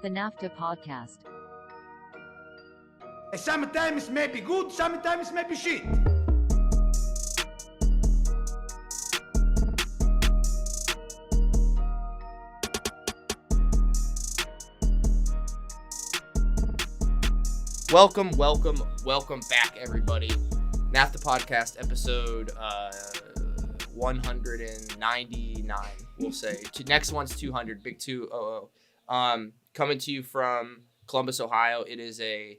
the NAFTAA Podcast. Sometimes it may be good, sometimes it may be shit. Welcome back, everybody. NAFTAA Podcast, episode 199, we'll say. Next one's 200, big 200. Coming to you from Columbus, Ohio. It is a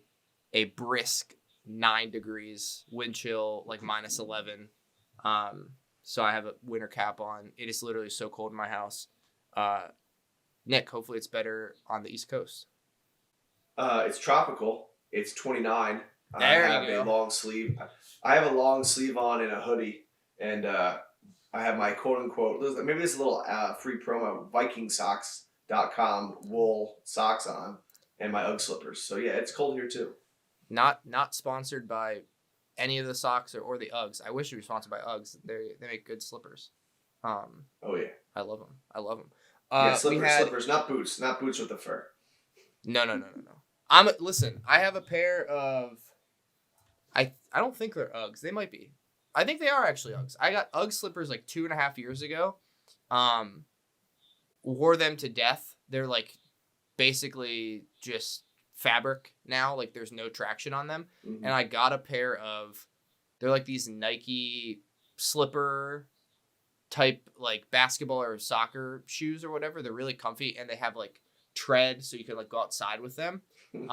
brisk 9 degrees, wind chill like minus 11. So I have a winter cap on. It is literally so cold in my house. Nick, hopefully it's better on the East Coast. It's tropical. It's 29. There I have you go. a long sleeve. I have a long sleeve on and a hoodie, and I have my quote-unquote, maybe this is a little free promo, VikingSocks.com wool socks on, and my Ugg slippers. So yeah, it's cold here too. Not sponsored by any of the socks or the Uggs. I wish we were sponsored by Uggs. They make good slippers. Oh yeah, I love them. Yeah, slippers, not boots with the fur. No. Listen, I have a pair of, I don't think they're Uggs. They might be. I think they are actually Uggs. I got Ugg slippers like 2.5 years ago. Wore them to death. They're like basically just fabric now. Like there's no traction on them. Mm-hmm. And I got a pair of, they're like these Nike slipper type like basketball or soccer shoes or whatever. They're really comfy and they have like tread so you can like go outside with them. And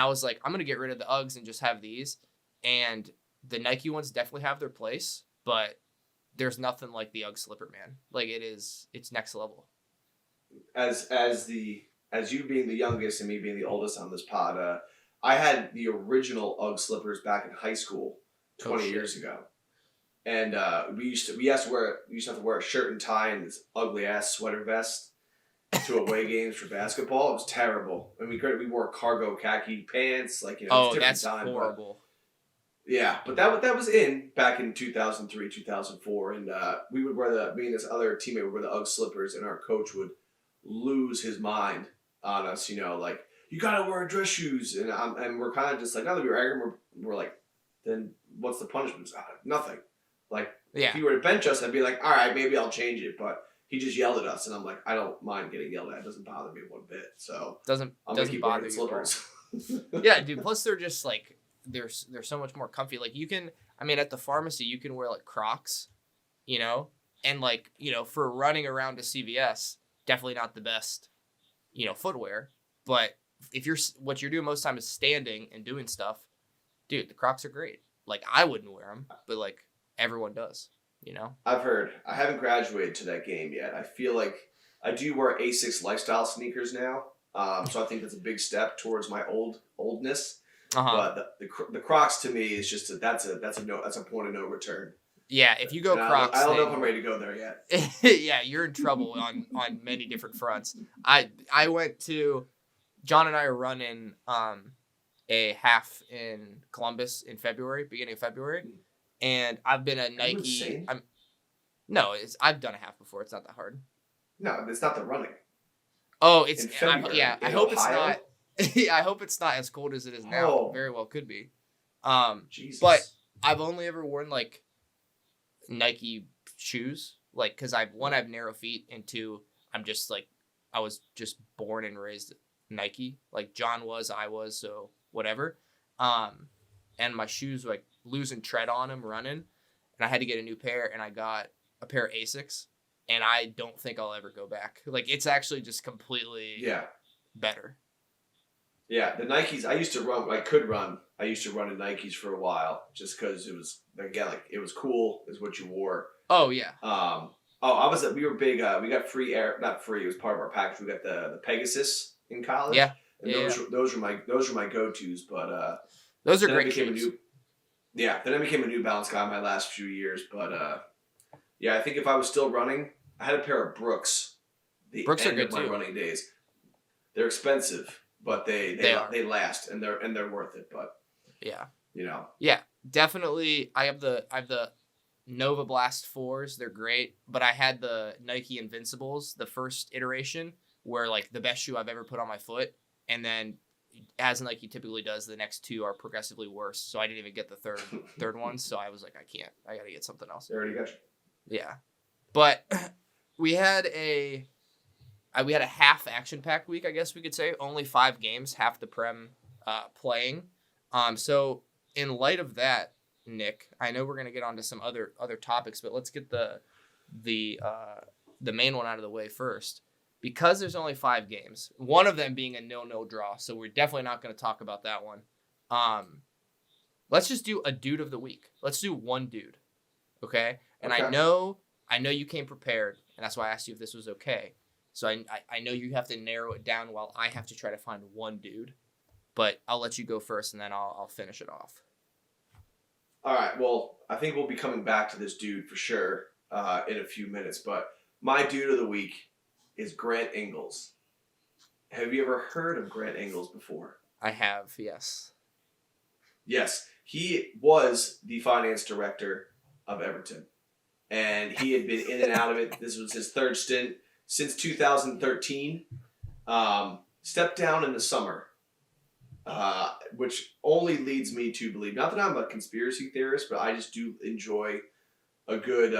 I was like, I'm gonna get rid of the Uggs and just have these. And the Nike ones definitely have their place, but there's nothing like the Ugg slipper, man. Like it's next level. As you being the youngest and me being the oldest on this pod, I had the original Ugg slippers back in high school 20 years ago. And we used to have to wear a shirt and tie and this ugly ass sweater vest to away games for basketball. It was terrible. I mean, we wore cargo khaki pants, like, you know, it's a different time. Horrible. But that was in back in 2003, 2004, and we would wear me and this other teammate would wear the Ugg slippers, and our coach would lose his mind on us, you know, like, you gotta wear dress shoes, and we're kind of just like, now that we were angry, we're like, then what's the punishment? Nothing. Like, if he were to bench us, I'd be like, all right, maybe I'll change it, but he just yelled at us, and I'm like, I don't mind getting yelled at. It doesn't bother me one bit. So doesn't bother you slippers. Yeah, dude. Plus, they're just like they're so much more comfy. Like you can, I mean, at the pharmacy, you can wear like Crocs, you know, and like, you know, for running around to CVS, definitely not the best, you know, footwear. But if what you're doing most of the time is standing and doing stuff, dude, the Crocs are great. Like I wouldn't wear them, but like everyone does. You know, I've heard. I haven't graduated to that game yet. I feel like I do wear Asics lifestyle sneakers now, so I think that's a big step towards my oldness. But the Crocs to me is just that's a point of no return. Yeah, if you go and Crocs, I don't know if I'm ready to go there yet. Yeah, you're in trouble on many different fronts. I went to, John and I are running a half in Columbus in February, beginning of February. And I've been a Nike. I've done a half before. It's not that hard. No, it's not the running. Oh, I hope it's not. I hope it's not as cold as it is now. Oh. Very well could be. Jesus. But I've only ever worn like Nike shoes, like because I have narrow feet, and 2, I'm just like I was just born and raised Nike. Like John was, I was, so whatever. And my shoes were like losing tread on them running, and I had to get a new pair, and I got a pair of Asics, and I don't think I'll ever go back. Like it's actually just completely better. Yeah, the Nikes I used to run. I used to run in Nikes for a while, just because it was, again, like it was cool, is what you wore. Oh yeah. We were big. We got free air, not free. It was part of our package. We got the Pegasus in college. Yeah. And those were my go-tos, but those are great shoes. Then I became a New Balance guy my last few years, but I think if I was still running, I had a pair of Brooks. Brooks are good of my too. running days. They're expensive, but they last, and they're worth it. But yeah, you know, yeah, definitely. I have the Nova Blast 4s. They're great, but I had the Nike Invincibles, the first iteration, where like the best shoe I've ever put on my foot, and then as in like he typically does, the next two are progressively worse. So I didn't even get the third one. So I was like, I can't. I got to get something else. They already got you. Yeah, but we had a half action-packed week, I guess we could say. Only 5 games, half the Prem playing. So in light of that, Nick, I know we're gonna get onto some other topics, but let's get the main one out of the way first. Because there's only 5 games, one of them being a 0-0 draw, so we're definitely not going to talk about that one. Let's just do a dude of the week. Let's do one dude, okay? And okay. I know you came prepared, and that's why I asked you if this was okay. So I know you have to narrow it down while I have to try to find one dude, but I'll let you go first, and then I'll finish it off. All right. Well, I think we'll be coming back to this dude for sure in a few minutes, but my dude of the week is Grant Ingles. Have you ever heard of Grant Ingles before? I have, yes. Yes. He was the finance director of Everton, and he had been in and out of it. This was his 3rd stint since 2013. Stepped down in the summer, which only leads me to believe, not that I'm a conspiracy theorist, but I just do enjoy a good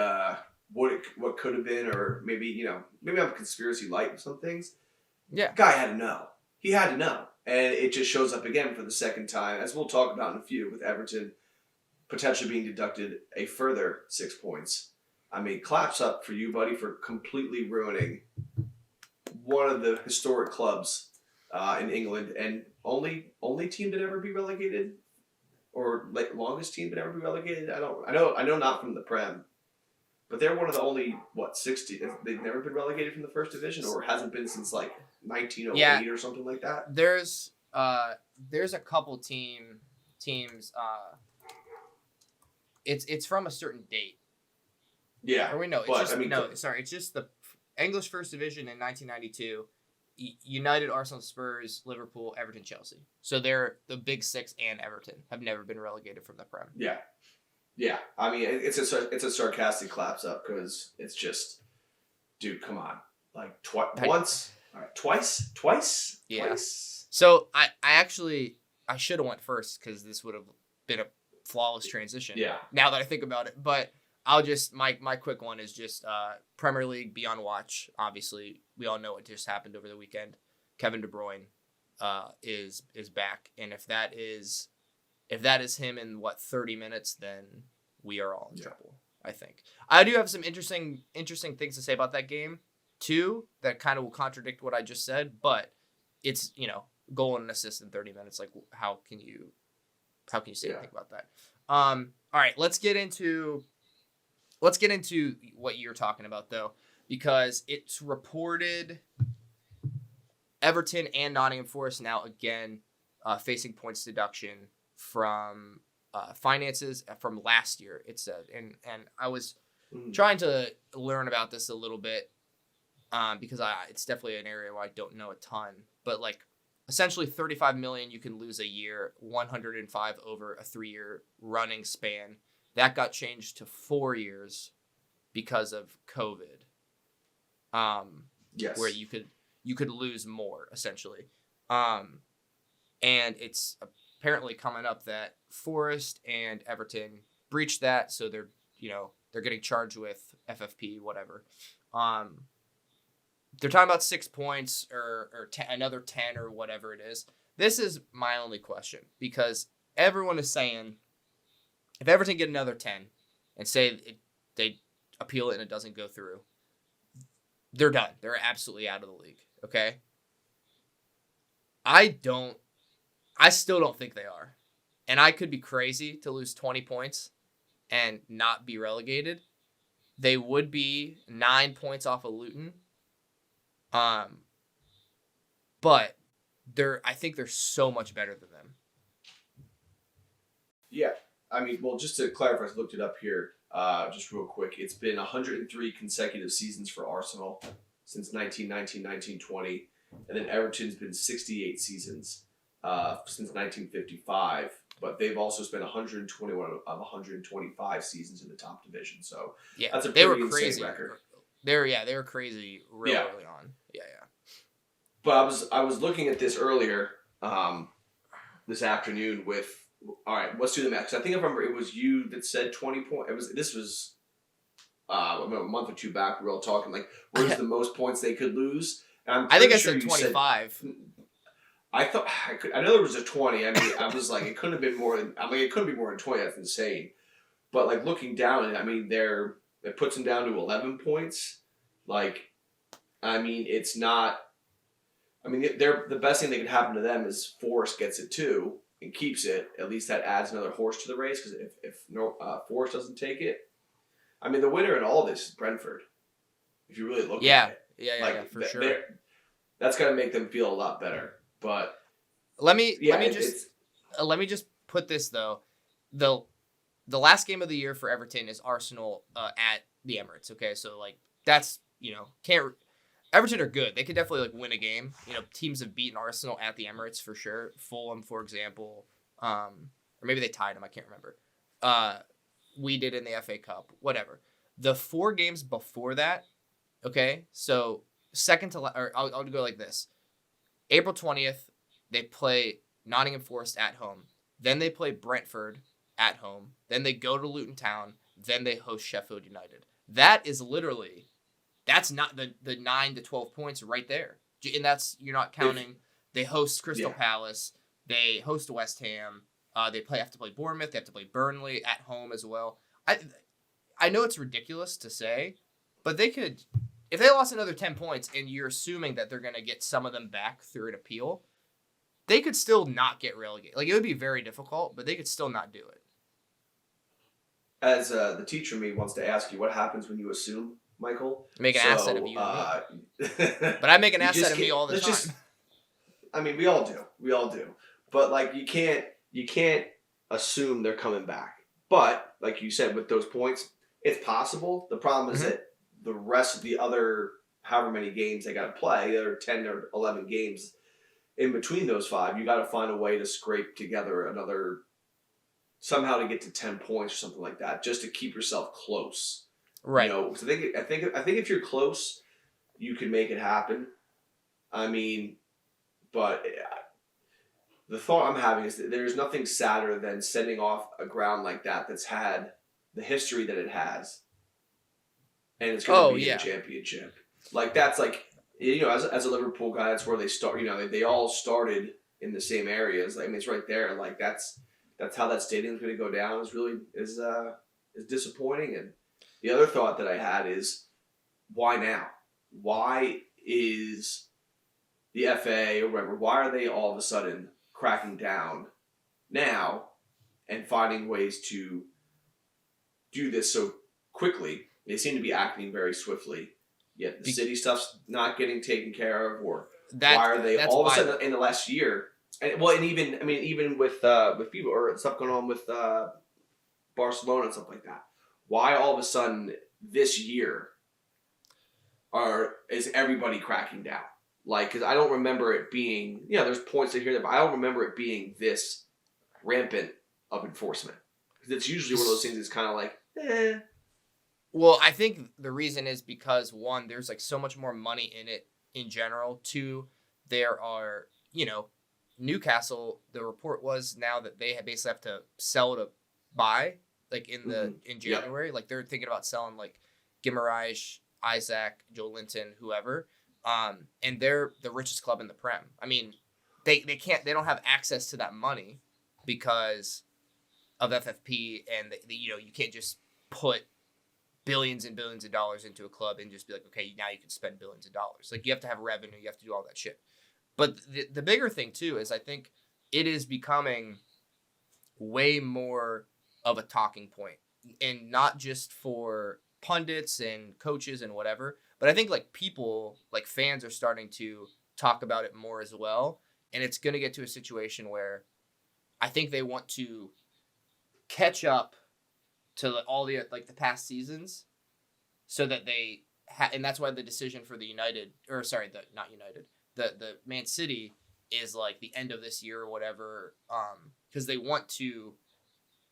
what could have been, or maybe I'm a conspiracy light with some things. Yeah. Guy had to know. He had to know. And it just shows up again for the second time, as we'll talk about in a few, with Everton potentially being deducted a further 6 points. I mean, claps up for you, buddy, for completely ruining one of the historic clubs in England, and only team to ever be relegated, or longest team to ever be relegated. I know not from the Prem. But they're one of the only, 60? They've never been relegated from the first division, or hasn't been since, 1908 or something like that? There's a couple teams. It's from a certain date. Yeah. Or we know. It's just the English First Division in 1992. United, Arsenal, Spurs, Liverpool, Everton, Chelsea. So they're the Big Six, and Everton have never been relegated from the Prem. Yeah. Yeah, I mean, it's a sarcastic claps up, because it's just, dude, come on, twice. Yeah. Twice. So I should have went first, because this would have been a flawless transition. Yeah. Now that I think about it, but I'll just my quick one is just Premier League be on watch. Obviously, we all know what just happened over the weekend. Kevin De Bruyne is back, and if that is him in 30 minutes, then we are all in trouble, I think. I do have some interesting things to say about that game too, that kind of will contradict what I just said, but it's, goal and an assist in 30 minutes. Like, how can you say anything about that? All right, let's get into what you're talking about though, because it's reported Everton and Nottingham Forest now again facing points deduction from finances from last year, it said. And I was trying to learn about this a little bit because it's definitely an area where I don't know a ton. But, essentially 35 million you can lose a year, 105 over a 3-year running span. That got changed to 4 years because of COVID. Yes. Where you could lose more, essentially. And it's apparently coming up that Forest and Everton breached that, so they're getting charged with FFP, whatever. They're talking about 6 points or another 10 or whatever it is. This is my only question, because everyone is saying if Everton get another 10 and say they appeal it and it doesn't go through, they're done. They're absolutely out of the league. Okay. I still don't think they are. And I could be crazy to lose 20 points and not be relegated. They would be 9 points off of Luton. But I think they're so much better than them. Yeah. I mean, well, just to clarify, I looked it up here just real quick. It's been 103 consecutive seasons for Arsenal since 1919-1920. And then Everton's been 68 seasons since 1955. But they've also spent 121 of 125 seasons in the top division. So yeah, that's a pretty insane record. They were crazy real early on. Yeah. But I was looking at this earlier this afternoon with, all right, let's do the math. 'Cause I think I remember it was you that said 20 points. This was a month or two back. We were all talking like, where's the most points they could lose? And I think I sure said 25. I thought I know there was a 20. I mean, I was like, it couldn't have been more than. I mean, it couldn't be more than 20. That's insane. But like looking down, I mean, it puts them down to 11 points. Like, I mean, it's not. I mean, the best thing that could happen to them is Forest gets it too and keeps it. At least that adds another horse to the race. Because if Forest doesn't take it, I mean, the winner in all this is Brentford. If you really look at it, yeah, for sure. That's gonna make them feel a lot better. But let me just put this though. The last game of the year for Everton is Arsenal at the Emirates. Okay, so like that's Everton are good. They could definitely like win a game. You know, teams have beaten Arsenal at the Emirates for sure. Fulham, for example, or maybe they tied them. I can't remember. We did in the FA Cup. Whatever. The 4 games before that. Okay, so I'll go like this. April 20th, they play Nottingham Forest at home. Then they play Brentford at home. Then they go to Luton Town. Then they host Sheffield United. That's not the 9 to 12 points right there. And that's, you're not counting, they host Crystal Palace. They host West Ham. They have to play Bournemouth. They have to play Burnley at home as well. I know it's ridiculous to say, but they could, if they lost another 10 points and you're assuming that they're going to get some of them back through an appeal, they could still not get relegated. Like, it would be very difficult, but they could still not do it. As the teacher in me wants to ask you, what happens when you assume, Michael? Make an asset of you. But I make an asset of me all the time. I mean, we all do. But like, you can't assume they're coming back. But like you said, with those points, it's possible. The problem is that the rest of the other however many games they got to play, there are 10 or 11 games in between those 5. You got to find a way to scrape together somehow to get to 10 points or something like that, just to keep yourself close. Right. You know, so I think if you're close, you can make it happen. I mean, but the thought I'm having is that there's nothing sadder than sending off a ground like that that's had the history that it has, and it's going to be a championship. Like, that's like, you know, as a Liverpool guy, that's where they start. You know, they all started in the same areas. I mean, it's right there. Like, that's how that stadium's going to go down. Is disappointing. And the other thought that I had is, why now? Why is the FA or whatever? Why are they all of a sudden cracking down now and finding ways to do this so quickly? They seem to be acting very swiftly. Yet the city stuff's not getting taken care of, or why are they all of a sudden in the last year? And even with people or stuff going on with Barcelona and stuff like that. Why all of a sudden this year is everybody cracking down? Like, because I don't remember it being, there's points to hear that, but I don't remember it being this rampant of enforcement. Because it's usually one of those things that's kind of like, eh. Well, I think the reason is because, 1, there's like so much more money in it in general. 2, there are, Newcastle, the report was now that they basically have to sell to buy, like in January. Like, they're thinking about selling like Guimaraes, Isaac, Joe Linton, whoever. And they're the richest club in the Prem. I mean, they don't have access to that money because of FFP, and you can't just put billions and billions of dollars into a club and just be like, okay, now you can spend billions of dollars. Like, you have to have revenue, you have to do all that shit. But the bigger thing too is I think it is becoming way more of a talking point, and not just for pundits and coaches and whatever, but I think like people, like fans, are starting to talk about it more as well. And it's going to get to a situation where I think they want to catch up to all the the past seasons, so that they and that's why the decision for the Man City is like the end of this year or whatever, because they want to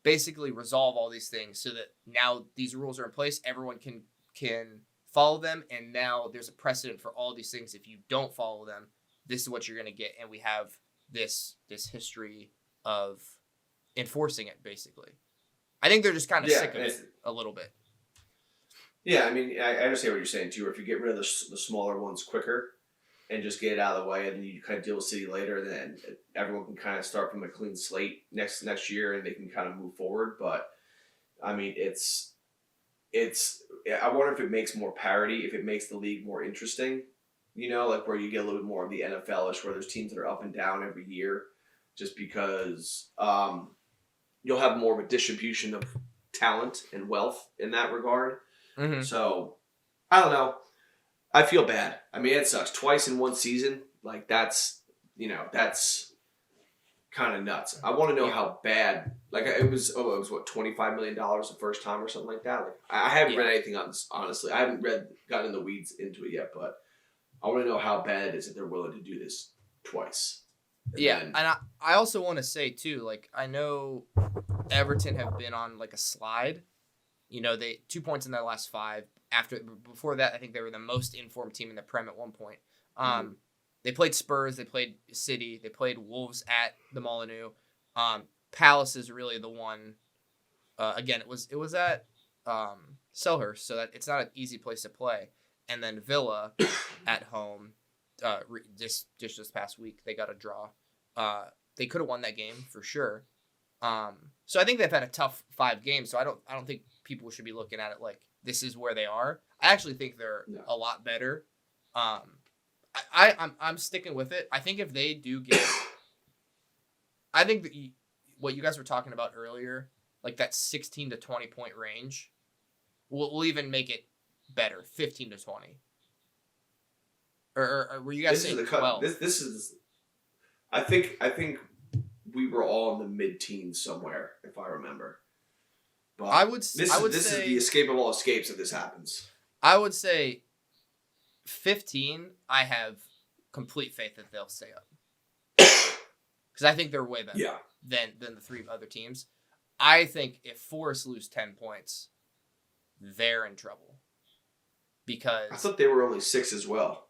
basically resolve all these things so that now these rules are in place, everyone can follow them, and now there's a precedent for all these things. If you don't follow them, this is what you're going to get. And we have this history of enforcing it, basically. I think they're just kind of sick of it a little bit. Yeah, I mean, I understand what you're saying, too. If you get rid of the smaller ones quicker and just get it out of the way, and then you kind of deal with City later, then everyone can kind of start from a clean slate next year, and they can kind of move forward. But, I mean, it's I wonder if it makes more parity, if it makes the league more interesting, like where you get a little bit more of the NFL-ish, where there's teams that are up and down every year, just because you'll have more of a distribution of talent and wealth in that regard. Mm-hmm. So, I don't know. I feel bad. I mean, it sucks. Twice in one season, like that's kind of nuts. I want to know how bad. Like it was what, $25 million the first time or something like that. Like I haven't read anything on this, honestly. I haven't gotten in the weeds into it yet, but I want to know how bad it is that they're willing to do this twice. And I also want to say too, like I know Everton have been on like a slide. They 2 points in their last 5. Before that, I think they were the most informed team in the Prem at one point. They played Spurs, they played City, they played Wolves at the Molineux. Palace is really the one. Again, it was at Selhurst, so that it's not an easy place to play. And then Villa at home. Just this past week, they got a draw. They could have won that game for sure. So I think they've had a tough 5 games. So I don't think people should be looking at it like this is where they are. I actually think they're a lot better. I'm sticking with it. I think if they do get, I think that what you guys were talking about earlier, like that 16 to 20 point range, will even make it better, 15 to 20. Or were you guys saying 12? This is. I think we were all in the mid-teens somewhere, if I remember. But this is the escape of all escapes if this happens. I would say 15. I have complete faith that they'll stay up because I think they're way better than the 3 other teams. I think if Forest lose 10 points, they're in trouble because I thought they were only 6 as well.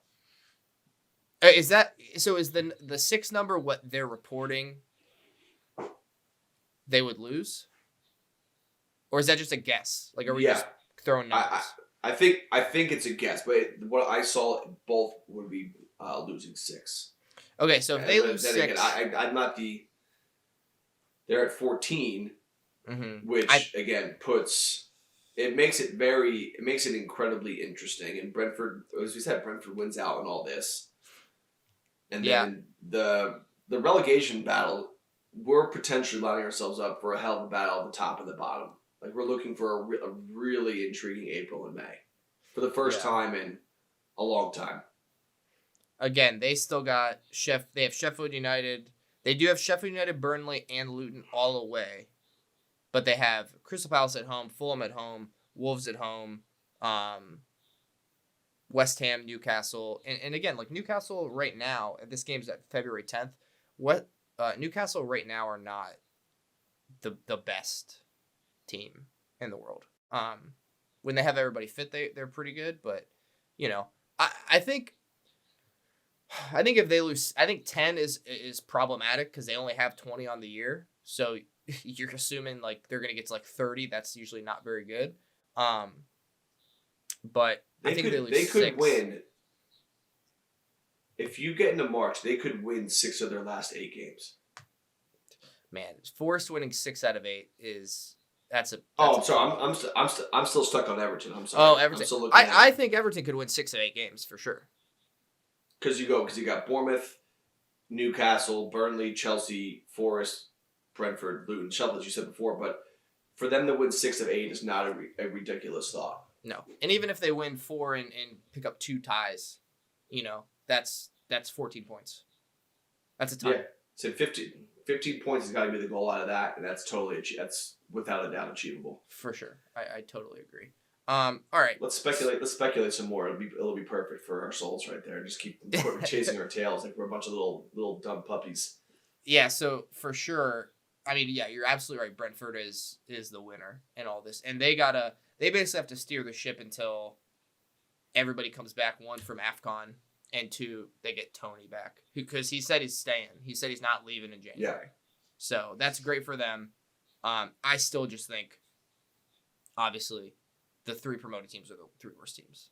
Is that so? Is the 6 number what they're reporting? They would lose, or is that just a guess? Like, are we just throwing numbers? I think it's a guess, but what I saw, both would be losing 6. Okay, so if they lose 6, again, I'm not the. They're at 14, which again makes it incredibly interesting. And Brentford, as we said, Brentford wins out in all this. And then the relegation battle, we're potentially lining ourselves up for a hell of a battle at the top and the bottom. Like we're looking for a really intriguing April and May for the first time in a long time. Again, they still got They have Sheffield United. They do have Sheffield United, Burnley, and Luton all away, but they have Crystal Palace at home, Fulham at home, Wolves at home. West Ham, Newcastle, and again, like Newcastle right now, this game's at February 10th. Newcastle right now are not the best team in the world. When they have everybody fit, they're pretty good, but I think if they lose, I think 10 is problematic because they only have 20 on the year, so you're assuming like they're gonna get to like 30. That's usually not very good. But I think they could 6. Win. If you get into March, they could win 6 of their last 8 games. Man, Forest winning 6 out of 8 that's a. I'm sorry. I'm still stuck on Everton. I'm sorry. Oh, Everton. I think Everton could win 6 of 8 games for sure. Because you got Bournemouth, Newcastle, Burnley, Chelsea, Forest, Brentford, Luton, Sheffield, as you said before. But for them to win 6 of 8 is not a ridiculous thought. No, and even if they win 4 and pick up 2 ties, that's 14 points. That's a tie. Yeah, so 15 points has got to be the goal out of that, and that's that's without a doubt achievable. For sure, I totally agree. All right, let's speculate some more. It'll be perfect for our souls right there. Just keep chasing our tails like we're a bunch of little dumb puppies. Yeah, so for sure. I mean, yeah, you're absolutely right. Brentford is the winner in all this, and they basically have to steer the ship until everybody comes back. One from AFCON, and 2, they get Tony back because he said he's staying. He said he's not leaving in January. Yeah. So that's great for them. I still just think, obviously, the 3 promoted teams are the 3 worst teams.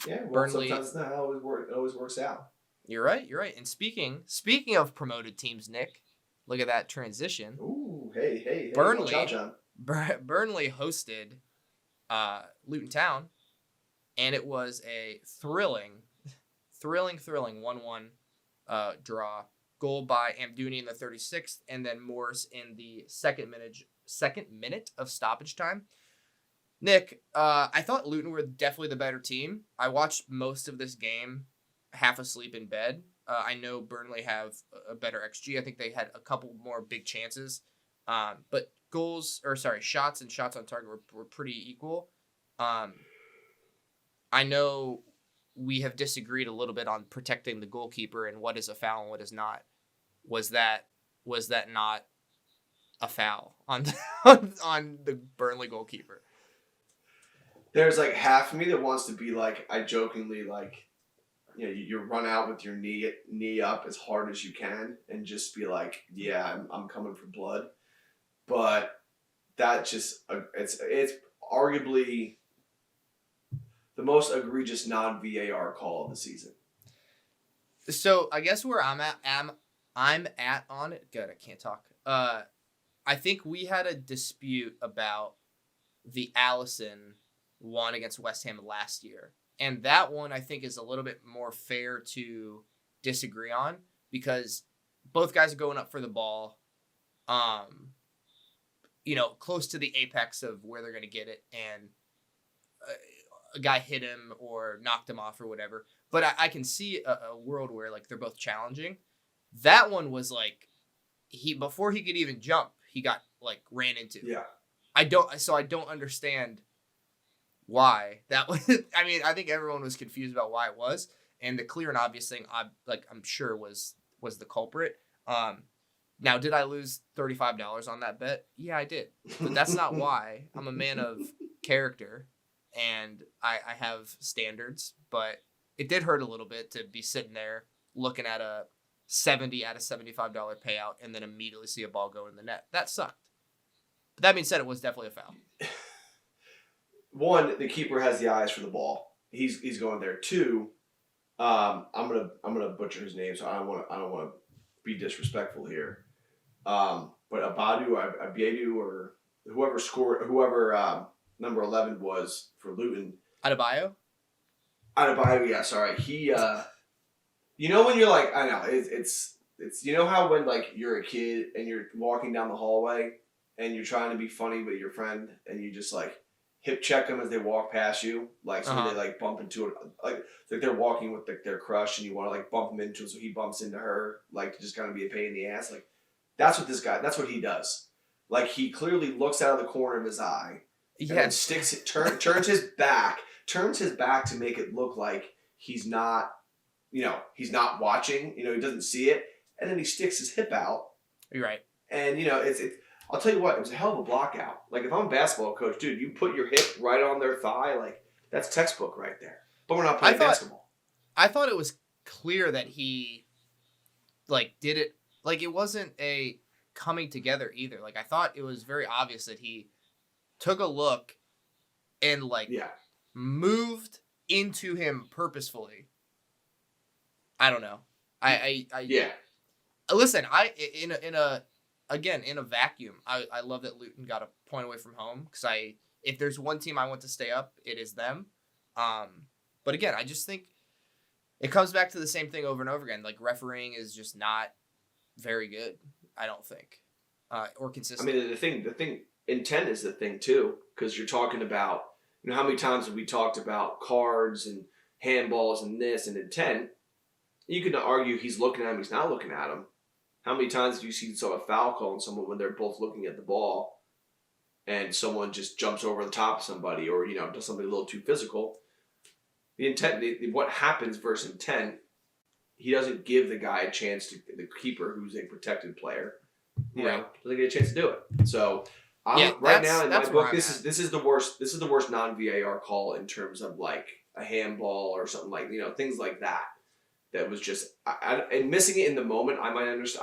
Yeah, well, Burnley, sometimes it's not how it always works out. You're right. And speaking of promoted teams, Nick, look at that transition. Ooh, hey. Burnley, watch out, John. Burnley hosted Luton Town, and it was a thrilling 1-1 draw. Goal by Amdouni in the 36th, and then Morse in the second minute of stoppage time. Nick, I thought Luton were definitely the better team. I watched most of this game half asleep in bed. I know Burnley have a better XG. I think they had a couple more big chances. But shots and shots on target were pretty equal. I know we have disagreed a little bit on protecting the goalkeeper and what is a foul and what is not. Was that not a foul on the Burnley goalkeeper? There's like half of me that wants to be like, I jokingly like, you run out with your knee up as hard as you can and just be like, yeah, I'm coming for blood. But that just it's arguably the most egregious non-VAR call of the season. So I guess where I'm at on it. Good, I can't talk. I think we had a dispute about the Allison one against West Ham last year. And that one, I think, is a little bit more fair to disagree on because both guys are going up for the ball, close to the apex of where they're going to get it. And a guy hit him or knocked him off or whatever. But I can see a world where, like, they're both challenging. That one was, like, before he could even jump, he got, like, ran into. Yeah. I don't understand why that was. I mean, I think everyone was confused about why it was, and the clear and obvious thing, I'm sure was the culprit. Now, did I lose $35 on that bet? Yeah, I did, but that's not why. I'm a man of character, and I have standards. But it did hurt a little bit to be sitting there looking at a $70 out of $75 payout, and then immediately see a ball go in the net. That sucked. But that being said, it was definitely a foul. One, the keeper has the eyes for the ball. He's going there. 2, I'm gonna butcher his name, so I don't want to be disrespectful here. But Abiedu or whoever number 11 was for Luton. Adebayo, yeah, sorry. He when you're like, I know it's how when like you're a kid and you're walking down the hallway and you're trying to be funny with your friend and you just like hip check them as they walk past you, like so they like bump into it, like they're walking with their crush and you want to like bump him into it so he bumps into her, like to just kind of be a pain in the ass. Like that's what he does. Like he clearly looks out of the corner of his eye, and turns his back to make it look like he's not watching. He doesn't see it, and then he sticks his hip out. You're right. And it's. I'll tell you what, it was a hell of a block out. Like, if I'm a basketball coach, dude, you put your hip right on their thigh, like, that's textbook right there. But we're not playing basketball. I thought it was clear that he, like, did it. Like, it wasn't a coming together either. Like, I thought it was very obvious that he took a look and, like, moved into him purposefully. I don't know. Listen, in a vacuum, I love that Luton got a point away from home because if there's one team I want to stay up, it is them. But again, I just think it comes back to the same thing over and over again. Like refereeing is just not very good. I don't think, or consistent. I mean, the thing, intent is the thing too, because you're talking about how many times have we talked about cards and handballs and this and intent. You can argue he's looking at him, he's not looking at him. How many times do you see a foul call on someone when they're both looking at the ball and someone just jumps over the top of somebody or, does something a little too physical? The intent, what happens versus intent, he doesn't give the guy a chance the keeper who's a protected player, doesn't get a chance to do it. So right now in my book, this is the worst non-VAR call in terms of like, a handball or something like, things like that. That was just, and missing it in the moment, I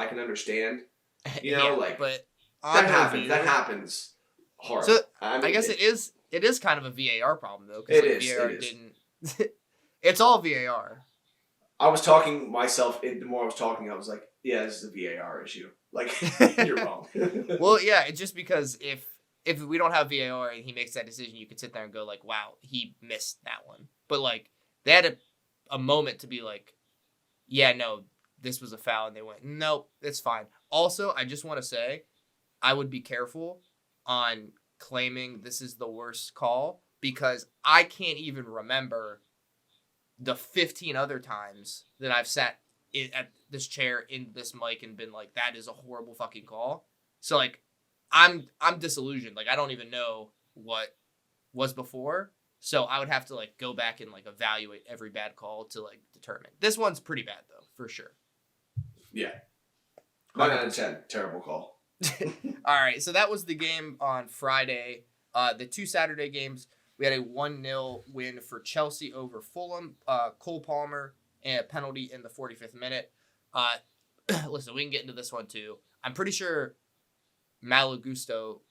can understand, but that happens hard. So I guess it is kind of a VAR problem though. Because VAR didn't. It's all VAR. I was talking myself. The more I was talking, I was like, "Yeah, this is a VAR issue." Like, you're wrong. Well, yeah, it's just because if we don't have VAR and he makes that decision, you could sit there and go like, "Wow, he missed that one." But like, they had a moment to be like, "Yeah, no, this was a foul," and they went, "Nope, it's fine." Also, I just want to say, I would be careful on claiming this is the worst call because I can't even remember the 15 other times that I've sat at this chair in this mic and been like, that is a horrible fucking call. So like, I'm disillusioned. Like, I don't even know what was before. So I would have to like go back and like evaluate every bad call to like determine. This one's pretty bad though, for sure. Yeah. 9 out of 10. Terrible call. All right. So that was the game on Friday. The 2 Saturday games, we had a 1-0 win for Chelsea over Fulham. Cole Palmer and a penalty in the 45th minute. Listen, we can get into this one too. I'm pretty sure Malo Gusto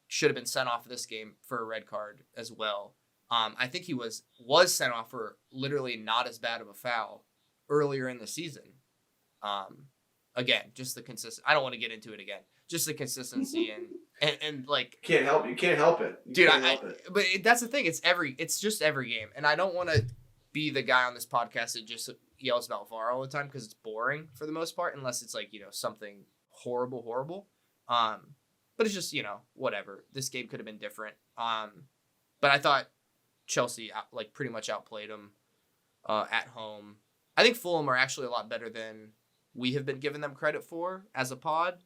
should have been sent off this game for a red card as well. I think he was sent off for literally not as bad of a foul earlier in the season. Again, just the consistent. I don't want to get into it again. Just the consistency and like you can't help it, dude. But that's the thing. It's just every game, and I don't want to be the guy on this podcast that just yells about VAR all the time because it's boring for the most part, unless it's like something horrible. But it's just whatever. This game could have been different. But I thought Chelsea like pretty much outplayed them at home. I think Fulham are actually a lot better than we have been giving them credit for as a pod.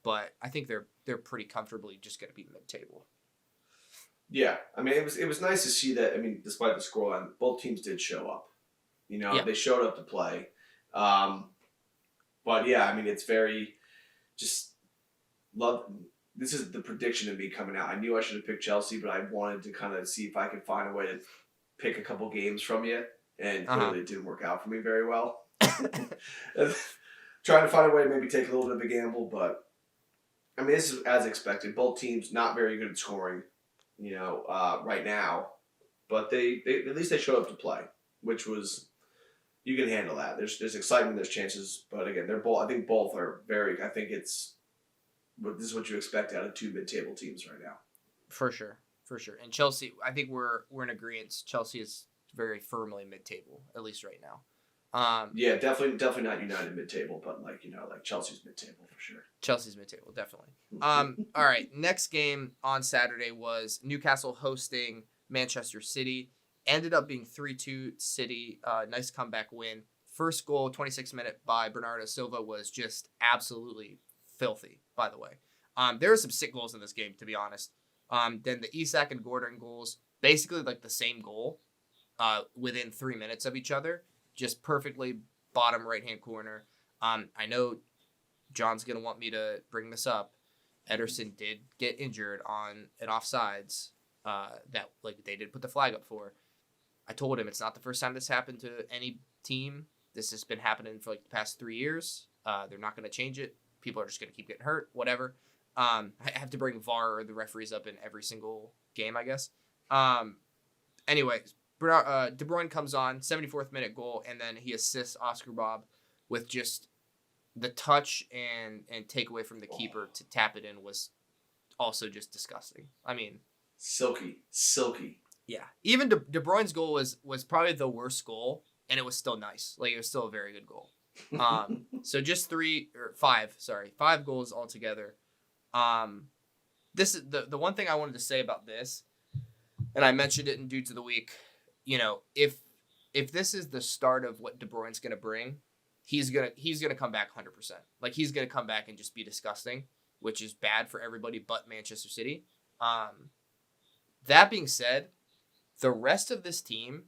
But I think they're pretty comfortably just going to be mid-table. Yeah, I mean it was nice to see that. I mean, despite the scoreline, both teams did show up. They showed up to play. But yeah, I mean it's very just love. This is the prediction of me coming out. I knew I should have picked Chelsea, but I wanted to kind of see if I could find a way to pick a couple games from you, and clearly it didn't work out for me very well. Trying to find a way to maybe take a little bit of a gamble, but I mean, this is as expected. Both teams not very good at scoring, right now, but they at least they showed up to play, which was you can handle that. There's excitement, there's chances, but again, they're both. I think both are very. I think this is what you expect out of 2 mid-table teams right now. For sure. And Chelsea, I think we're in agreement. Chelsea is very firmly mid-table, at least right now. Yeah, definitely not United mid-table, but like Chelsea's mid-table for sure. Chelsea's mid-table, definitely. All right, next game on Saturday was Newcastle hosting Manchester City. Ended up being 3-2 City. Nice comeback win. First goal, 26th minute by Bernardo Silva was just absolutely filthy, by the way. There were some sick goals in this game, to be honest. Then the Isak and Gordon goals, basically like the same goal within 3 minutes of each other. Just perfectly bottom right-hand corner. I know John's going to want me to bring this up. Ederson did get injured on an offsides that like they did put the flag up for. I told him it's not the first time this happened to any team. This has been happening for like the past 3 years. They're not going to change it. People are just going to keep getting hurt, whatever. I have to bring VAR or the referees up in every single game, I guess. Anyway, De Bruyne comes on, 74th minute goal, and then he assists Oscar Bob with just the touch and takeaway from the keeper to tap it in was also just disgusting. I mean, silky. Yeah, even De Bruyne's goal was probably the worst goal, and it was still nice. Like it was still a very good goal. So just 5 goals altogether. This is the one thing I wanted to say about this, and I mentioned it in Dudes of the Week. If this is the start of what De Bruyne's gonna bring, he's gonna come back 100%. Like he's gonna come back and just be disgusting, which is bad for everybody but Manchester City. That being said, the rest of this team,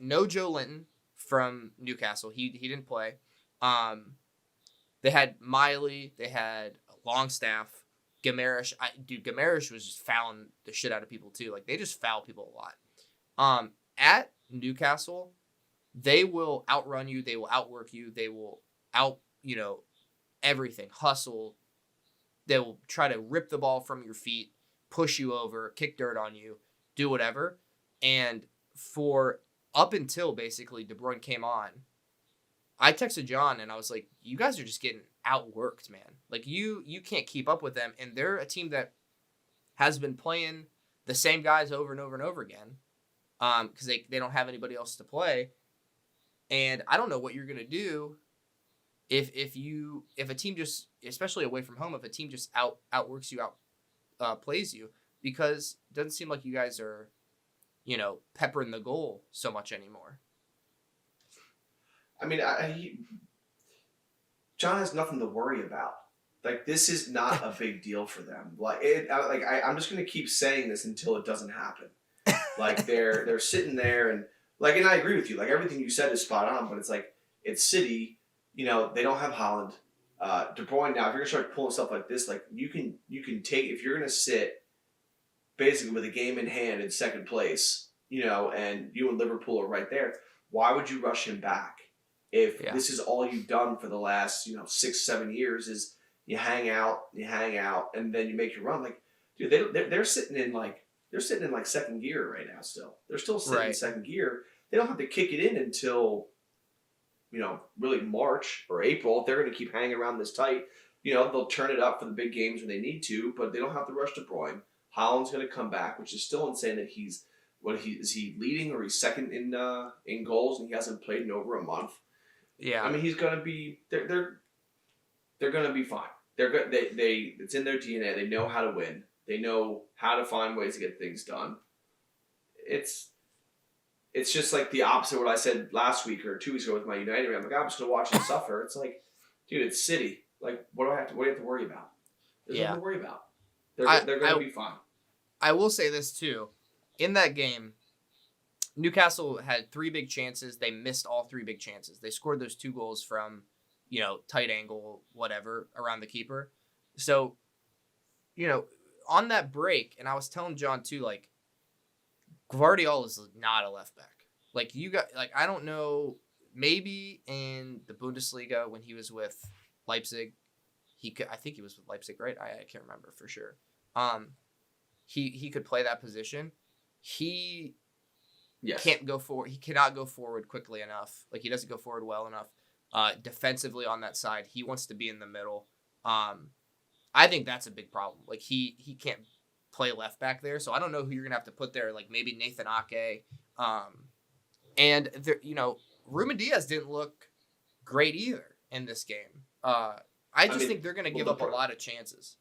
no Joe Linton from Newcastle. He didn't play. They had Miley, they had Longstaff, Gamarish, Gamarish was just fouling the shit out of people too. Like they just foul people a lot. At Newcastle, they will outrun you. They will outwork you. They will everything, hustle. They will try to rip the ball from your feet, push you over, kick dirt on you, do whatever. And for up until basically De Bruyne came on, I texted John and I was like, you guys are just getting outworked, man. Like you can't keep up with them. And they're a team that has been playing the same guys over and over and over again. Because they don't have anybody else to play. And I don't know what you're gonna do if a team just, especially away from home, if a team just outworks you, plays you, because it doesn't seem like you guys are, peppering the goal so much anymore. I mean, John has nothing to worry about. Like, this is not a big deal for them. I'm just gonna keep saying this until it doesn't happen. Like they're sitting there and and I agree with you. Like everything you said is spot on, but it's like it's City. They don't have Haaland. De Bruyne now. If you're gonna start pulling stuff like this, like you can take, if you're gonna sit basically with a game in hand in second place, and you and Liverpool are right there. Why would you rush him back if this is all you've done for the last 6-7 years? Is you hang out, and then you make your run. Like, dude, they're sitting in second gear right now. Still, they're still sitting in second gear. They don't have to kick it in until really March or April. If they're going to keep hanging around this tight, they'll turn it up for the big games when they need to, but they don't have to rush De Bruyne. Haaland's going to come back, which is still insane that is he leading or he's second in goals and he hasn't played in over a month. Yeah, I mean he's going to be they're going to be fine. They're good. It's in their DNA. They know how to win. They know how to find ways to get things done. It's just like the opposite of what I said last week or 2 weeks ago with my United. I'm like, I'm just going to watch them suffer. It's like, dude, it's City. Like, what do you have to worry about? There's nothing to worry about. They're going to be fine. I will say this too. In that game, Newcastle had 3 big chances. They missed all 3 big chances. They scored those 2 goals from, tight angle, whatever, around the keeper. So, on that break, and I was telling John too, like, Gvardiol is not a left back. I don't know, maybe in the Bundesliga when he was with Leipzig, I think he was with Leipzig, right? I can't remember for sure. He could play that position. He can't go forward. He cannot go forward quickly enough. Like, he doesn't go forward well enough. Defensively on that side, he wants to be in the middle. I think that's a big problem. Like, he can't play left back there, so I don't know who you're gonna have to put there. Like maybe Nathan Ake, and there, Ruben Diaz didn't look great either in this game. I think they're gonna give up a lot of chances.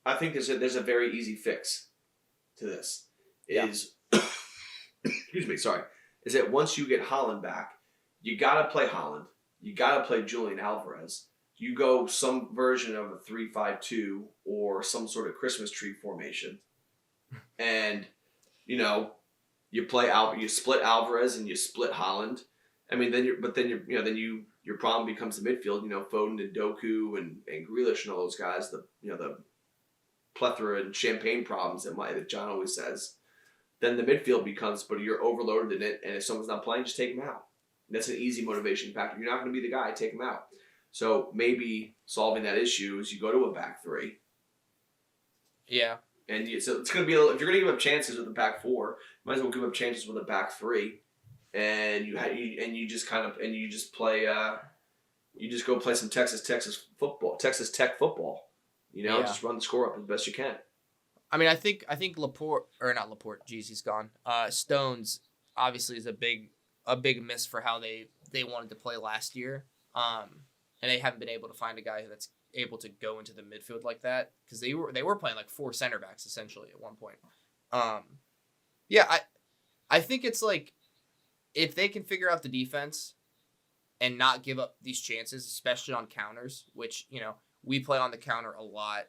I think there's a very easy fix to this. Excuse me, sorry. Is that once you get Haaland back, you gotta play Haaland. You gotta play Julian Alvarez. You go some version of a 3-5-2 or some sort of Christmas tree formation, and you play you split Alvarez and you split Haaland. I mean, then your problem becomes the midfield. Foden and Doku and Grealish and all those guys. The plethora and champagne problems that John always says. Then the midfield becomes, but you're overloaded in it, and if someone's not playing, just take them out. And that's an easy motivation factor. You're not going to be the guy. Take them out. So maybe solving that issue is you go to a back 3. Yeah. And so it's going to be if you're going to give up chances with a back 4, might as well give up chances with a back 3, and you just play you just go play some Texas Tech football. Just run the score up as best you can. I mean, I think Laporte, or not Laporte. Geez, he's gone. Stones obviously is a big miss for how they wanted to play last year. And they haven't been able to find a guy that's able to go into the midfield like that, because they were playing like 4 center backs essentially at one point. I think it's like if they can figure out the defense and not give up these chances, especially on counters, which we play on the counter a lot.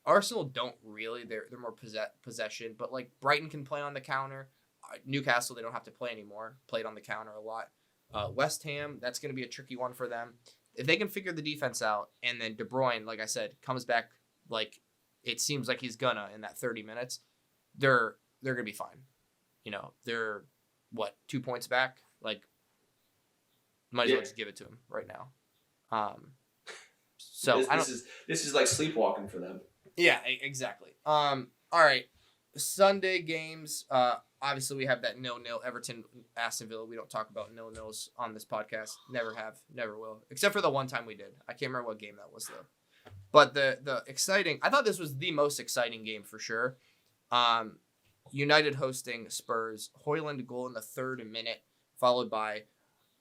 Arsenal don't really; they're more possession, but like Brighton can play on the counter. Newcastle, they don't have to play anymore. Played on the counter a lot. West Ham, that's going to be a tricky one for them. if they can figure the defense out, and then De Bruyne, like I said, comes back like it seems like he's gonna in that 30 minutes, they're gonna be fine. They're 2 points back? Like, might as well just give it to him right now. So this is like sleepwalking for them. Yeah, exactly. All right, Sunday games. Obviously, we have that 0-0 Everton Aston Villa. We don't talk about 0-0s on this podcast. Never have, never will. Except for the one time we did. I can't remember what game that was though. But the exciting. I thought this was the most exciting game for sure. United hosting Spurs. Højlund goal in the 3rd minute, followed by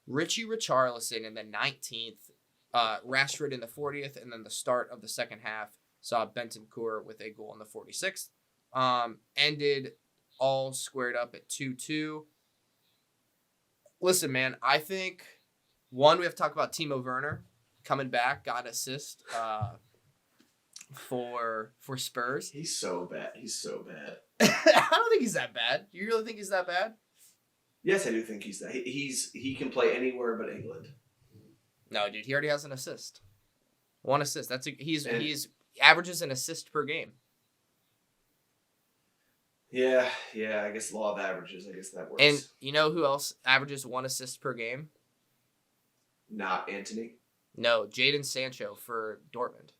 Richie Richarlison in the 19th. Rashford in the 40th, and then the start of the second half saw Bentancur with a goal in the 46th. Ended all squared up at 2-2. Listen, man, I think, we have to talk about Timo Werner coming back, got an assist for Spurs. He's so bad. I don't think he's that bad. Do you really think he's that bad? Yes, I do think he's that. He can play anywhere but England. No, dude, he already has an assist. 1 assist. He's averages an assist per game. Yeah, I guess law of averages. I guess that works. And you know who else averages 1 assist per game? Not Anthony. No, Jadon Sancho for Dortmund.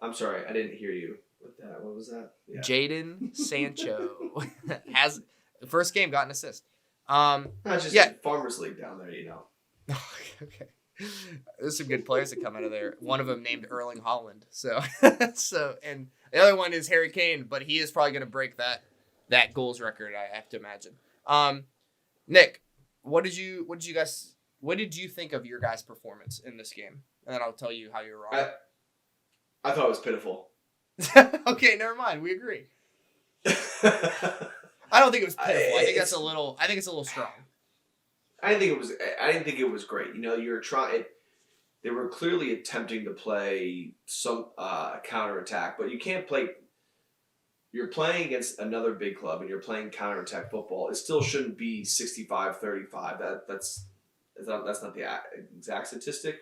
I'm sorry, I didn't hear you with that. What was that? Yeah. Jadon Sancho has first game got an assist. Farmers League down there, Okay. There's some good players that come out of there. One of them named Erling Haaland. So and the other one is Harry Kane, but he is probably going to break that goals record, I have to imagine. Nick, what did you think of your guys' performance in this game? And then I'll tell you how you're wrong. I thought it was pitiful. Okay, never mind. We agree. I don't think it was pitiful. I think it's a little strong. I didn't think it was great. They were clearly attempting to play some counterattack, but you can't play. You're playing against another big club, and you're playing counterattack football. It still shouldn't be 65-35. That's not the exact statistic.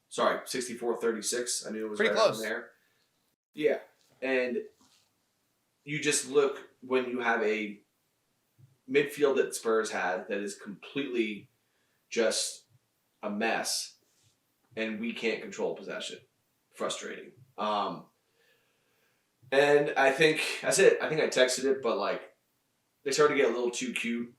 Sorry, 64-36. I knew it was pretty right close around there. Yeah, and you just look when you have a midfield that Spurs had that is completely just a mess, and we can't control possession. Frustrating. And I think that's it. I think I texted it, but they started to get a little too cute.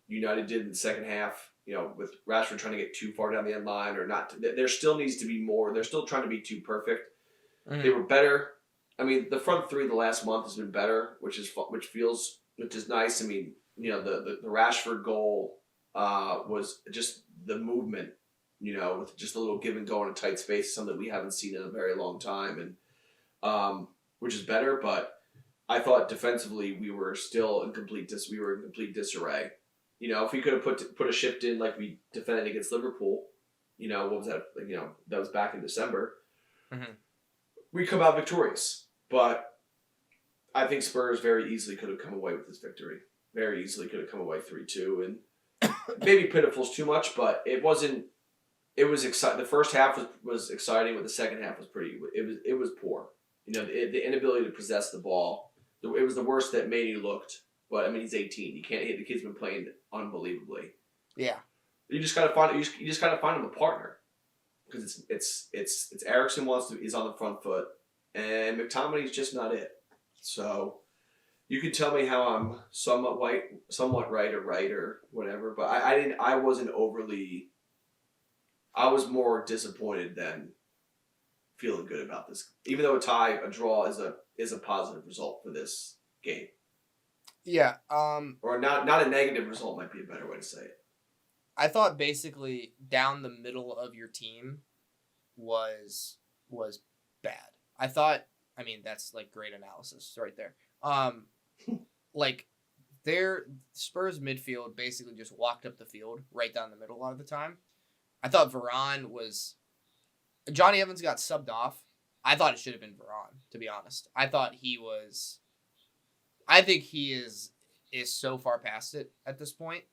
United did in the second half, with Rashford trying to get too far down the end line or not. There still needs to be more. They're still trying to be too perfect. Mm-hmm. They were better. I mean, the front three the last month has been better, which is nice. I mean, the Rashford goal was just the movement, with just a little give and go in a tight space, something we haven't seen in a very long time, and which is better. But I thought defensively we were still in complete disarray. If we could have put a shift in like we defended against Liverpool, what was that? That was back in December. Mm-hmm. We come out victorious, but I think Spurs very easily could have come away with this victory. Very easily could have come away 3-2, and maybe pitiful's too much, but it wasn't. It was exciting. The first half was exciting, but the second half was pretty. It was poor. The inability to possess the ball. It was the worst that Manny looked. But I mean, he's 18. You can't hit. The kid's been playing unbelievably. Yeah. You just gotta find. You just gotta find him a partner, because it's Eriksen is on the front foot, and McTominay's just not it. So you can tell me how I'm somewhat right or whatever, but I wasn't overly. I was more disappointed than feeling good about this. Even though a draw is a positive result for this game. Yeah. Or not a negative result might be a better way to say it. I thought basically down the middle of your team was bad. I thought, I mean, that's great analysis right there. Their Spurs midfield basically just walked up the field right down the middle a lot of the time. I thought Johnny Evans got subbed off. I thought it should have been Varane, to be honest. I think he is so far past it at this point.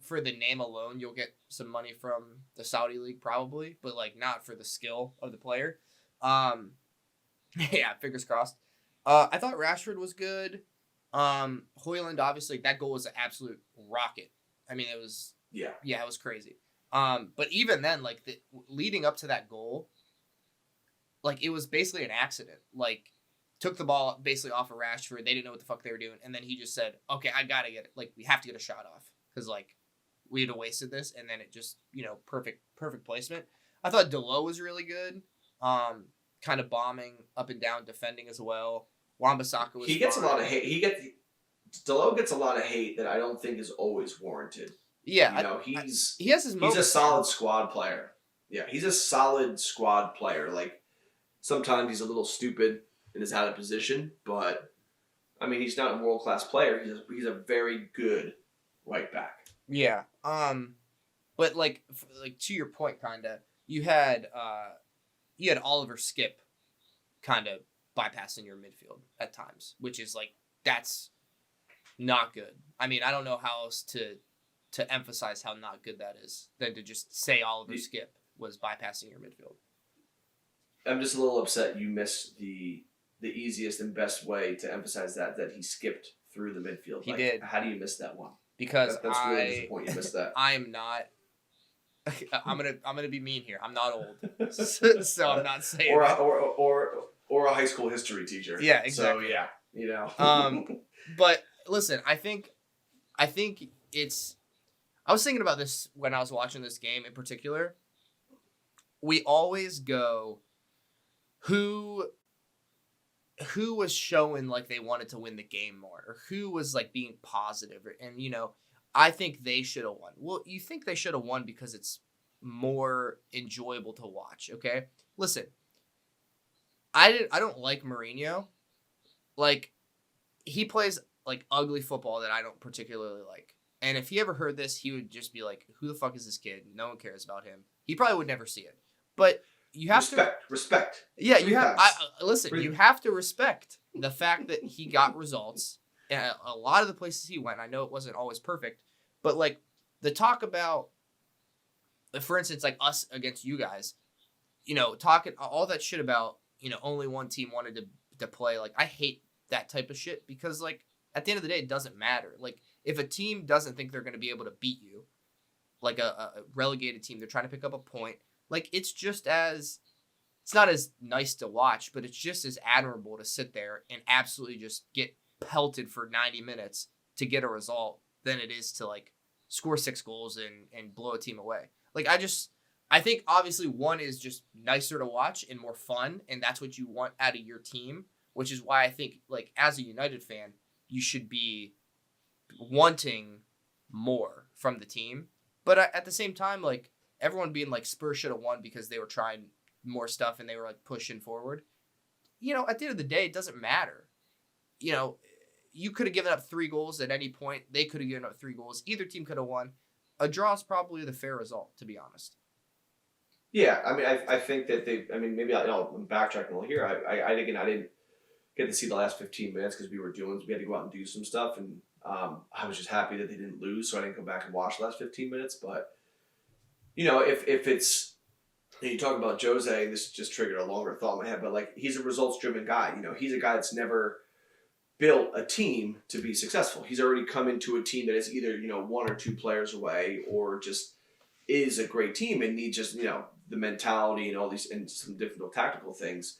for the name alone, you'll get some money from the Saudi league probably, but like not for the skill of the player. Yeah, fingers crossed. I thought Rashford was good. Højlund, obviously, that goal was an absolute rocket. I mean, it was it was crazy. But even then, like leading up to that goal, like it was basically an accident. Like took the ball basically off of Rashford. They didn't know what the fuck they were doing, and then he just said, "Okay, I gotta get it. Like we have to get a shot off because like we'd have wasted this." And then it just perfect placement. I thought Delo was really good. Kind of bombing up and down, defending as well. Wan-Bissaka was. He gets a lot of hate. Delo gets a lot of hate that I don't think is always warranted. Yeah, he has his moments. He's a solid squad player. Yeah, he's a solid squad player. Like sometimes he's a little stupid and is out of position, but I mean he's not a world class player. He's a very good right back. Yeah. But like to your point, kinda, you had Oliver Skip, kind of bypassing your midfield at times, which is like that's not good. I mean, I don't know how else to emphasize how not good that is than to just say Oliver Skip was bypassing your midfield. I'm just a little upset you missed the easiest and best way to emphasize that he skipped through the midfield. He did. How do you miss that one? Because that's really disappointing. You missed that. I am not. I'm gonna be mean here. I'm not old, so I'm not saying. Or a high school history teacher. Yeah, exactly. So yeah, But listen, I think it's. I was thinking about this when I was watching this game in particular. We always go, who was showing like they wanted to win the game more, or who was like being positive, and I think they should have won. Well, you think they should have won because it's more enjoyable to watch, okay? Listen, I don't like Mourinho. Like, he plays, like, ugly football that I don't particularly like. And if he ever heard this, he would just be like, who the fuck is this kid? No one cares about him. He probably would never see it. But you have respect. Yeah, you have. You have to respect the fact that he got results. A lot of the places he went, I know it wasn't always perfect, but like the talk about, for instance, like us against you guys, talking all that shit about, only one team wanted to play. Like, I hate that type of shit because, like, at the end of the day, it doesn't matter. Like, if a team doesn't think they're going to be able to beat you, like a relegated team, they're trying to pick up a point. Like, it's not as nice to watch, but it's just as admirable to sit there and absolutely just get pelted for 90 minutes to get a result than it is to like score 6 goals and blow a team away. Like I think obviously one is just nicer to watch and more fun, and that's what you want out of your team, which is why I think like as a United fan, you should be wanting more from the team. But at the same time, like everyone being like Spurs should have won because they were trying more stuff and they were like pushing forward. At the end of the day, it doesn't matter. You could have given up 3 goals at any point. They could have given up 3 goals. Either team could have won. A draw is probably the fair result, to be honest. Yeah, I mean, I think that maybe I'm backtracking a little here. I didn't get to see the last 15 minutes because we had to go out and do some stuff, and I was just happy that they didn't lose, so I didn't go back and watch the last 15 minutes. But if it's you talk about Jose, this just triggered a longer thought in my head, but like he's a results-driven guy. He's a guy that's never built a team to be successful. He's already come into a team that is either 1 or 2 players away, or just is a great team and needs just the mentality and all these and some different tactical things.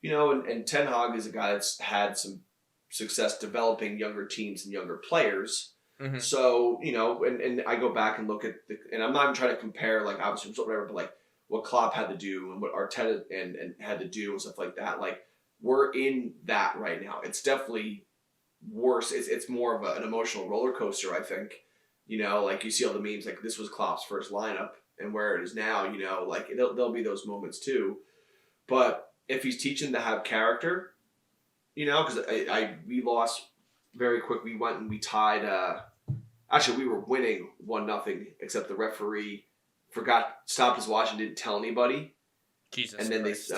And Ten Hag is a guy that's had some success developing younger teams and younger players. Mm-hmm. So and I go back and look at and I'm not even trying to compare like obviously whatever, but like what Klopp had to do and what Arteta and had to do and stuff like that. Like we're in that right now. It's definitely worse. It's more of an emotional roller coaster, I think. Like you see all the memes, like this was Klopp's first lineup and where it is now, like there'll be those moments too. But if he's teaching to have character, because we lost very quick. We went and we tied, actually we were winning 1-0, except the referee stopped his watch and didn't tell anybody. Jesus And then Christ.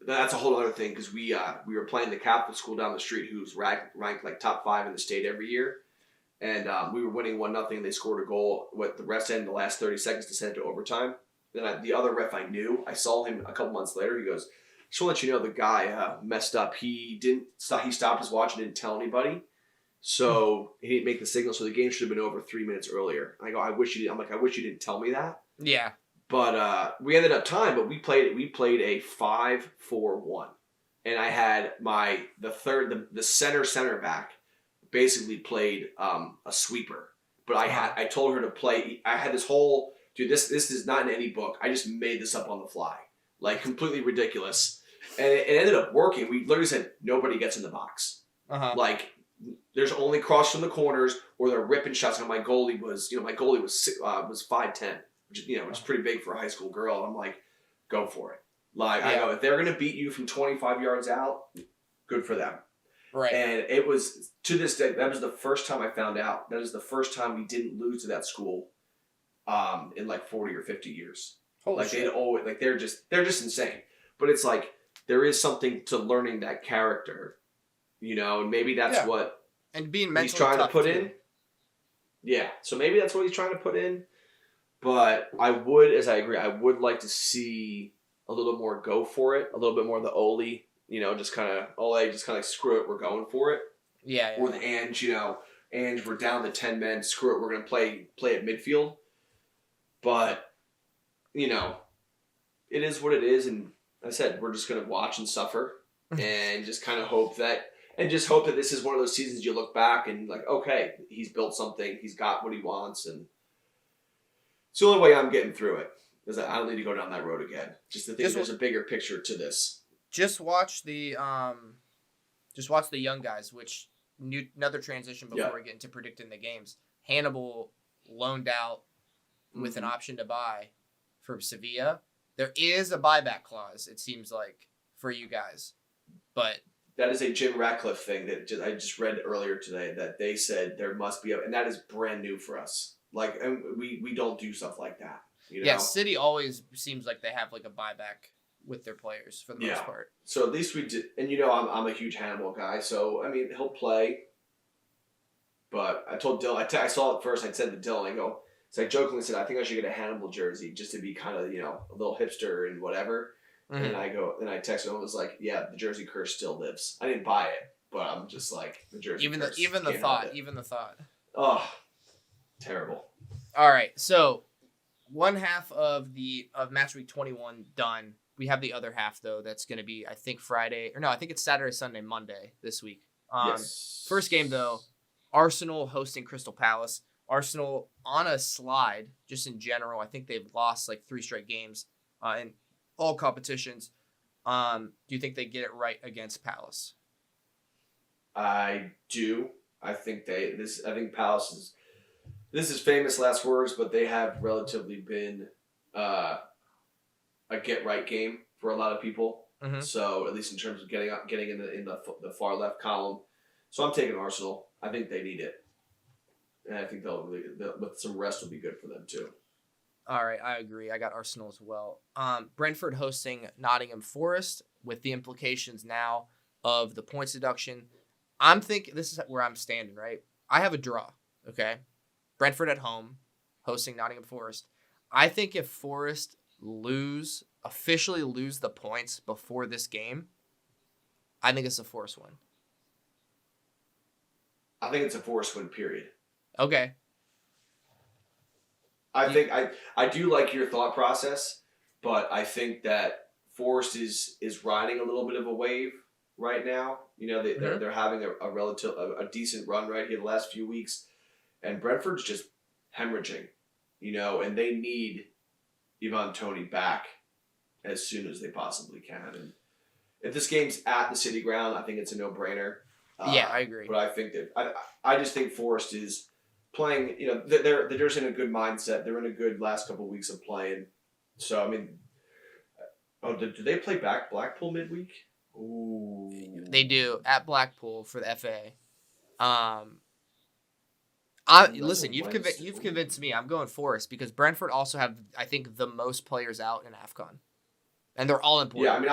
That's a whole other thing because we were playing the Catholic school down the street who's ranked like top 5 in the state every year. and we were winning 1-0. They scored a goal with the rest end in the last 30 seconds to send it to overtime. Then the other ref I knew, I saw him a couple months later. He goes, "Just want to let you know the guy messed up. He didn't stop. He stopped his watch and didn't tell anybody, so he didn't make the signal. So the game should have been over 3 minutes earlier." I go, "I wish you didn't." I'm like, "I wish you didn't tell me that." Yeah. But we ended up tying. But we played a 5-4-1, and I had the center back basically played a sweeper. But I told her to play. I had this whole dude. This is not in any book. I just made this up on the fly, like completely ridiculous, and it ended up working. We literally said nobody gets in the box. Like there's only cross from the corners or they're ripping shots. And my goalie was 5'10", which is pretty big for a high school girl. I'm like, go for it. Like I go, if they're gonna beat you from 25 yards out, good for them. Right. And it was, to this day, that was the first time I found out. That is the first time we didn't lose to that school in like 40 or 50 years. Holy like shit. they'd always, like they're just insane. But it's like there is something to learning that character, and maybe that's what and being mentally he's trying to put too. in. Yeah. So maybe that's what he's trying to put in. But I would like to see a little more go for it, a little bit more of the Ole. Just kind of screw it, we're going for it. Yeah. Or the Ange, Ange, we're down to 10 men, screw it, we're going to play at midfield. But, it is what it is, and like I said, we're just going to watch and suffer and just kind of hope that this is one of those seasons you look back and like, okay, he's built something, he's got what he wants, and it's the only way I'm getting through it, is that I don't need to go down that road again. Just to think there's a bigger picture to this. Just watch the young guys, which another transition before we get into predicting the games. Hannibal loaned out with an option to buy for Sevilla. There is a buyback clause, it seems like, for you guys, but that is a Jim Ratcliffe thing that I just read earlier today, that they said there must be and that is brand new for us. Like, and we don't do stuff like that. Yeah, City always seems like they have like a buyback with their players for the most part. So at least we did, and I'm a huge Hannibal guy, so I mean he'll play. But I told Dylan, I saw it first. I said to Dylan, I jokingly said I think I should get a Hannibal jersey just to be kind of a little hipster and whatever. Mm-hmm. And I texted him and was like, yeah, the jersey curse still lives. I didn't buy it, but I'm just like the jersey. Even the thought. Oh, terrible. All right, so one half of match week 21 done. We have the other half, though, that's going to be, I think, I think it's Saturday, Sunday, Monday this week. Yes. First game, though, Arsenal hosting Crystal Palace. Arsenal on a slide, just in general. I think they've lost like 3 straight games in all competitions. Do you think they get it right against Palace? I do. I think Palace this is famous last words, but they have relatively been a get-right game for a lot of people. Mm-hmm. So at least in terms of getting in the far left column. So I'm taking Arsenal. I think they need it. And I think with some rest will be good for them too. All right, I agree. I got Arsenal as well. Brentford hosting Nottingham Forest with the implications now of the points deduction. I'm thinking this is where I'm standing, right? I have a draw, okay? Brentford at home, hosting Nottingham Forest. I think if Forest officially lose the points before this game, I think it's a Forest win. I think it's a Forest win, period. Okay. I think I do like your thought process, but I think that Forest is riding a little bit of a wave right now. They're having a decent run right here the last few weeks, and Brentford's just hemorrhaging, and they need Ivan Toney back as soon as they possibly can. And if this game's at the City Ground, I think it's a no-brainer. Yeah, I agree. But I think that I just think Forest is playing. They're just in a good mindset. They're in a good last couple of weeks of playing. So I mean, do they play back Blackpool midweek? Ooh, they do at Blackpool for the FA. Listen, you've convinced me. I'm going Forest because Brentford also have, I think, the most players out in AFCON, and they're all important. Yeah, I mean,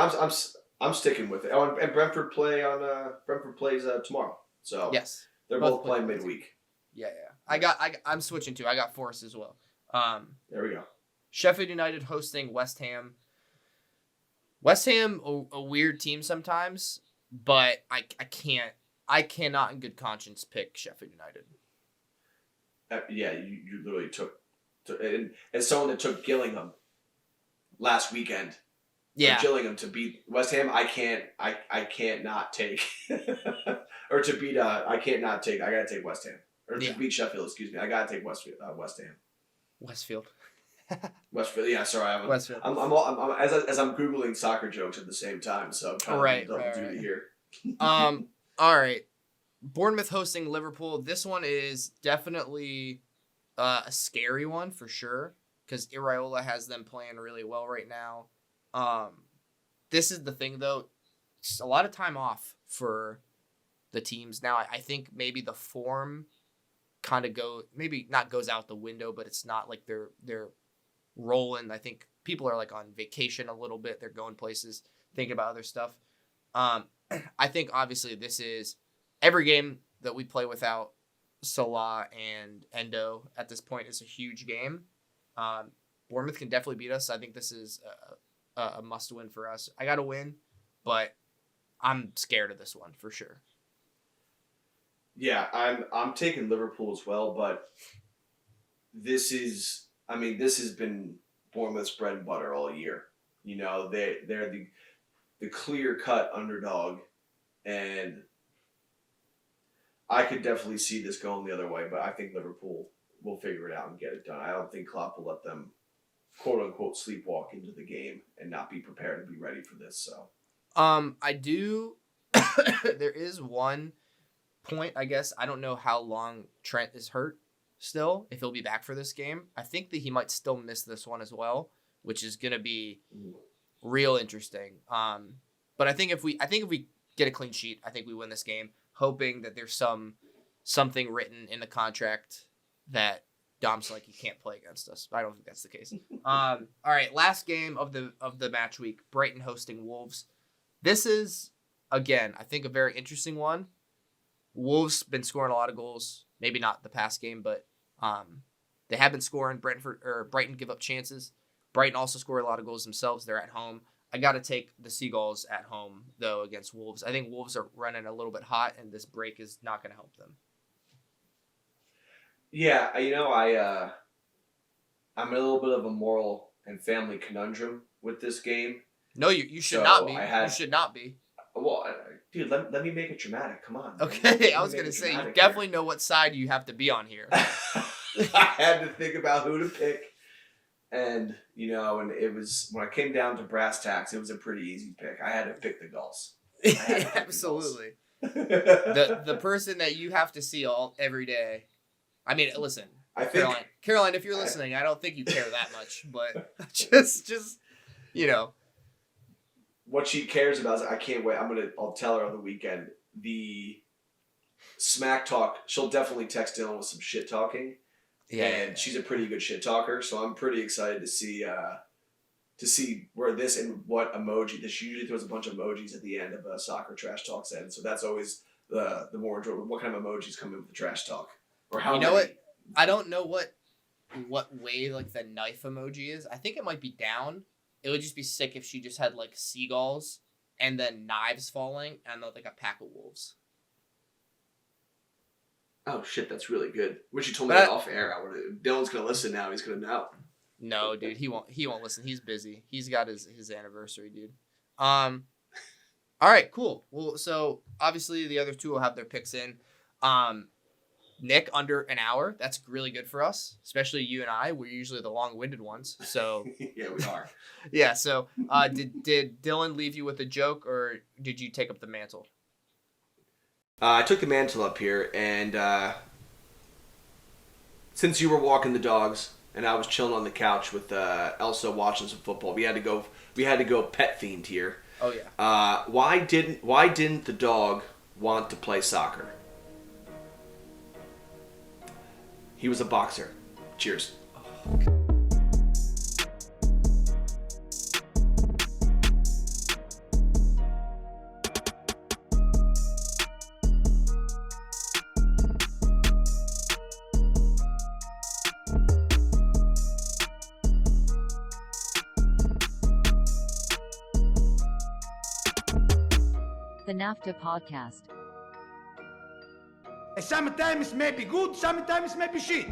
I'm sticking with it. And Brentford plays tomorrow. So yes, they're both playing midweek. Yeah. I'm switching too. I got Forest as well. There we go. Sheffield United hosting West Ham. West Ham, a weird team sometimes, but I cannot in good conscience pick Sheffield United. Yeah, you literally took and as someone that took Gillingham last weekend. Yeah, Gillingham to beat West Ham. I can't not take or to beat. I can't not take. I gotta take West Ham or to beat Sheffield. Excuse me. I gotta take West Ham. Westfield. Westfield. Yeah, sorry. Westfield. I'm as I'm googling soccer jokes at the same time, so I'm trying to double duty here. All right. Bournemouth hosting Liverpool. This one is definitely a scary one for sure because Iraola has them playing really well right now. This is the thing though, it's a lot of time off for the teams now. I think maybe the form kind of goes out the window, but it's not like they're rolling. I think people are like on vacation a little bit. They're going places, thinking about other stuff. I think obviously this is every game that we play without Salah and Endo at this point is a huge game. Bournemouth can definitely beat us. I think this is a must win for us. I got to win, but I'm scared of this one for sure. Yeah, I'm taking Liverpool as well, but this has been Bournemouth's bread and butter all year. You know, they're the clear-cut underdog, and I could definitely see this going the other way, but I think Liverpool will figure it out and get it done. I don't think Klopp will let them, quote-unquote, sleepwalk into the game and not be prepared and be ready for this. So, I do there is one point, I guess. I don't know how long Trent is hurt still, if he'll be back for this game. I think that he might still miss this one as well, which is going to be real interesting. But I think if we get a clean sheet, I think we win this game, hoping that there's something written in the contract that Dom's like, you can't play against us. I don't think that's the case. All right, last game of the match week, Brighton hosting Wolves. This is, again, I think a very interesting one. Wolves been scoring a lot of goals. Maybe not the past game, but they have been scoring. Brighton give up chances. Brighton also score a lot of goals themselves. They're at home. I got to take the Seagulls at home, though, against Wolves. I think Wolves are running a little bit hot, and this break is not going to help them. Yeah, I'm in a little bit of a moral and family conundrum with this game. No, you should not be. You should not be. Well, dude, let me make it dramatic. Come on. Okay, I was going to say, you definitely know what side you have to be on here. I had to think about who to pick. And, and it was, when I came down to brass tacks, it was a pretty easy pick. I had to pick the Gulls. Absolutely. The person that you have to see every day. I mean, listen, Caroline, if you're listening, I don't think you care that much, but just what she cares about is, I can't wait. I'll tell her on the weekend. The smack talk, she'll definitely text Dylan with some shit talking. Yeah, and she's a pretty good shit talker, so I'm pretty excited to see where this and what emoji. She usually throws a bunch of emojis at the end of a soccer trash talk set, so that's always the more enjoyable. What kind of emojis come in with the trash talk, or how? What? I don't know what way like the knife emoji is. I think it might be down. It would just be sick if she just had like seagulls and then knives falling and like a pack of wolves. Oh shit, that's really good. When she told me that off air, Dylan's gonna listen now. He's gonna know. No, dude, he won't listen. He's busy. He's got his anniversary, dude. All right, cool. Well, so obviously the other two will have their picks in. Nick, under an hour. That's really good for us, especially you and I. We're usually the long-winded ones. So yeah, we are. Yeah. So did Dylan leave you with a joke, or did you take up the mantle? I took the mantle up here, and since you were walking the dogs and I was chilling on the couch with Elsa watching some football, we had to go pet themed here. Oh yeah. Why didn't the dog want to play soccer? He was a boxer. Cheers. the NAFTAA Podcast. Sometimes maybe good, sometimes maybe shit.